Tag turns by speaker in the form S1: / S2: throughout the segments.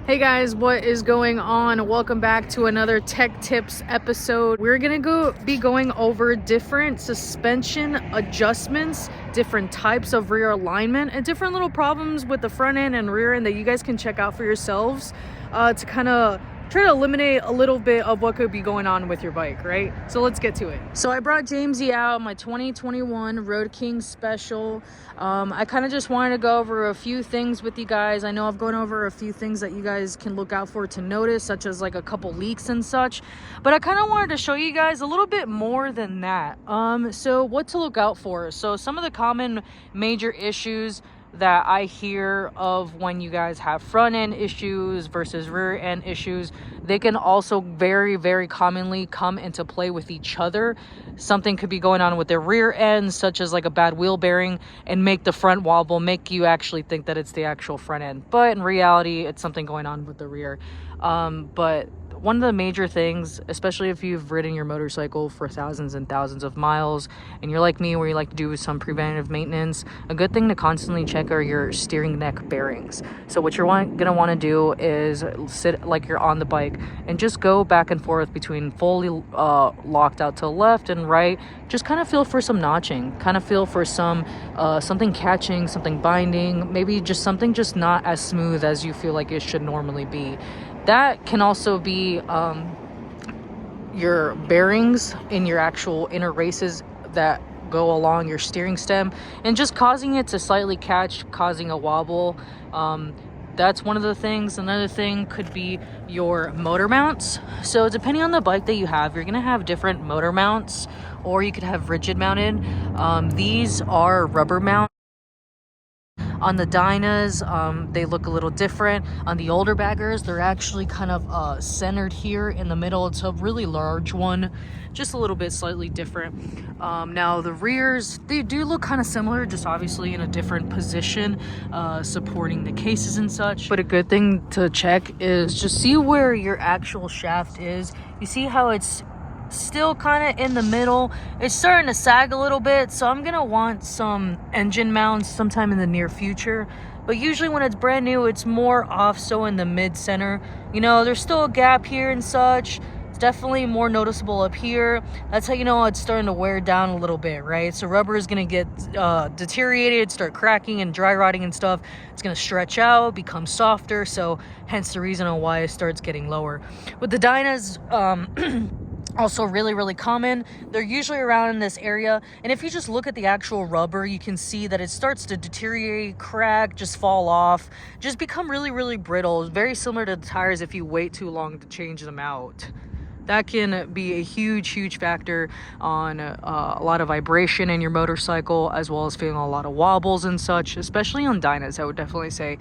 S1: Hey guys, what is going on? Welcome back to another Tech Tips episode. We're gonna be going over different suspension adjustments, different types of rear alignment, and different little problems with the front end and rear end that you guys can check out for yourselves to kind of try to eliminate a little bit of what could be going on with your bike, right? So let's get to it. So I brought Jamesy out, my 2021 Road King Special. I kind of just wanted to go over a few things with you guys. I know I've gone over a few things that you guys can look out for to notice, such as like a couple leaks and such, but I kind of wanted to show you guys a little bit more than that. So what to look out for. So some of the common major issues that I hear of when you guys have front end issues versus rear end issues, they can also very, very commonly come into play with each other. Something could be going on with the rear end, such as like a bad wheel bearing, and make the front wobble, make you actually think that it's the actual front end. But in reality, it's something going on with the rear. But one of the major things, especially if you've ridden your motorcycle for thousands and thousands of miles and you're like me where you like to do some preventative maintenance, a good thing to constantly check are your steering neck bearings. So what you're gonna want to do is sit like you're on the bike and just go back and forth between fully locked out to the left and right. Just kind of feel for some notching, kind of feel for some something catching, something binding, maybe just something just not as smooth as you feel like it should normally be. That can also be your bearings in your actual inner races that go along your steering stem and just causing it to slightly catch, causing a wobble. That's one of the things. Another thing could be your motor mounts. So depending on the bike that you have, you're going to have different motor mounts, or you could have rigid mounted. These are rubber mounts. On the Dynas, they look a little different. On the older baggers, they're actually kind of centered here in the middle. It's a really large one, just a little bit slightly different. Now the rears, they do look kind of similar, just obviously in a different position, supporting the cases and such. But a good thing to check is just see where your actual shaft is. You see how it's still kind of in the middle. It's starting to sag a little bit, so I'm gonna want some engine mounts sometime in the near future. But usually when it's brand new, it's more off, so in the mid center. You know, there's still a gap here and such. It's definitely more noticeable up here. That's how you know it's starting to wear down a little bit, right? So rubber is gonna get deteriorated, start cracking and dry rotting and stuff. It's gonna stretch out, become softer, so hence the reason on why it starts getting lower. With the Dynas, also really common. They're usually around in this area, and if you just look at the actual rubber, you can see that it starts to deteriorate, crack, just fall off, just become really brittle. It's very similar to the tires if you wait too long to change them out. That can be a huge factor on a lot of vibration in your motorcycle, as well as feeling a lot of wobbles and such, especially on Dynas. I would definitely say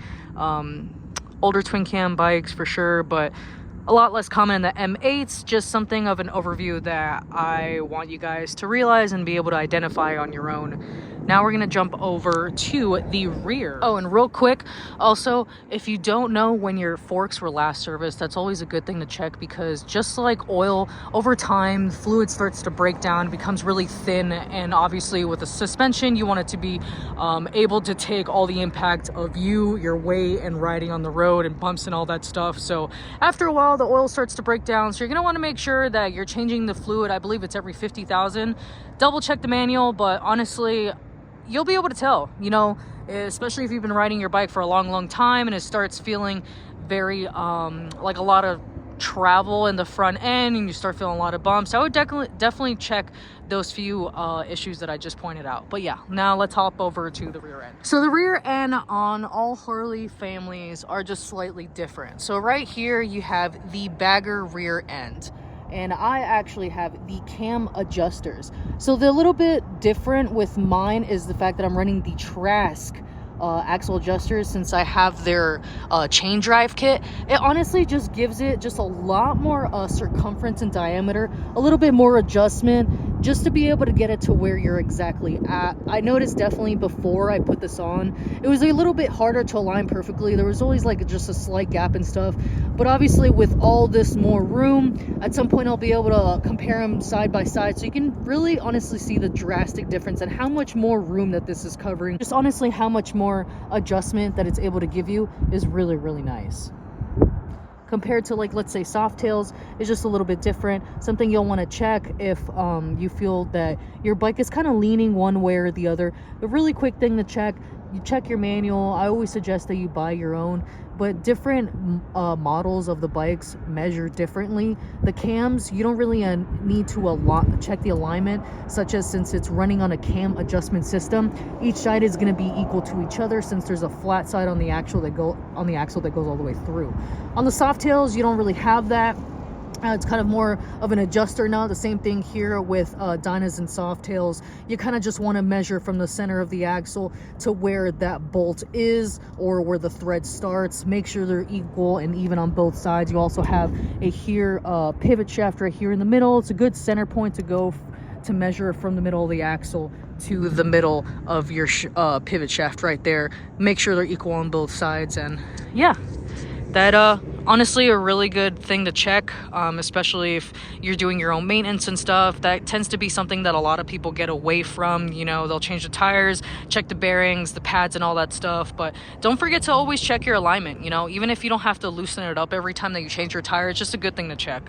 S1: older twin cam bikes for sure, but a lot less common in the M8s. Just something of an overview that I want you guys to realize and be able to identify on your own. Now we're gonna jump over to the rear. Oh, and real quick, also, if you don't know when your forks were last serviced, that's always a good thing to check, because just like oil, over time, fluid starts to break down, becomes really thin, and obviously with the suspension, you want it to be able to take all the impact of you, your weight, and riding on the road, and bumps and all that stuff. So after a while, the oil starts to break down, so you're gonna wanna make sure that you're changing the fluid. I believe it's every 50,000. Double check the manual, but honestly, you'll be able to tell, you know, especially if you've been riding your bike for a long time and it starts feeling very like a lot of travel in the front end and you start feeling a lot of bumps. I would definitely check those few issues that I just pointed out. But yeah, now let's hop over to the rear end. So the rear end on all Harley families are just slightly different. So right here you have the bagger rear end, and I actually have the cam adjusters. So the little bit different with mine is the fact that I'm running the Trask axle adjusters, since I have their chain drive kit. It honestly just gives it just a lot more circumference and diameter, a little bit more adjustment, just to be able to get it to where you're exactly at. I noticed definitely before I put this on, it was a little bit harder to align perfectly. There was always like just a slight gap and stuff, but obviously with all this more room, at some point I'll be able to compare them side by side, so you can really honestly see the drastic difference and how much more room that this is covering. Just honestly how much more adjustment that it's able to give you is really nice. compared to, like, let's say Softails is just a little bit different. Something you'll want to check if you feel that your bike is kind of leaning one way or the other. A really quick thing to check, you check your manual. I always suggest that you buy your own, but different models of the bikes measure differently. The cams, you don't really need to check the alignment, such as since it's running on a cam adjustment system, each side is going to be equal to each other since there's a flat side on the axle that goes all the way through. On the Softails, you don't really have that. It's kind of more of an adjuster now. The same thing here with Dynas and Softails. You kind of just want to measure from the center of the axle to where that bolt is or where the thread starts. Make sure they're equal and even on both sides. You also have a pivot shaft right here in the middle. It's a good center point to go to measure from the middle of the axle to the middle of your pivot shaft right there. Make sure they're equal on both sides. And yeah, that honestly a really good thing to check, especially if you're doing your own maintenance and stuff. That tends to be something that a lot of people get away from. You know, they'll change the tires, check the bearings, the pads, and all that stuff, but don't forget to always check your alignment. You know, even if you don't have to loosen it up every time that you change your tire, it's just a good thing to check.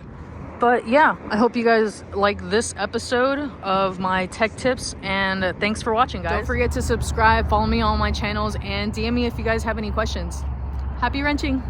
S1: But yeah, I hope you guys like this episode of my tech tips, and thanks for watching, guys. Don't forget to subscribe, follow me on my channels, and DM me if you guys have any questions. Happy wrenching!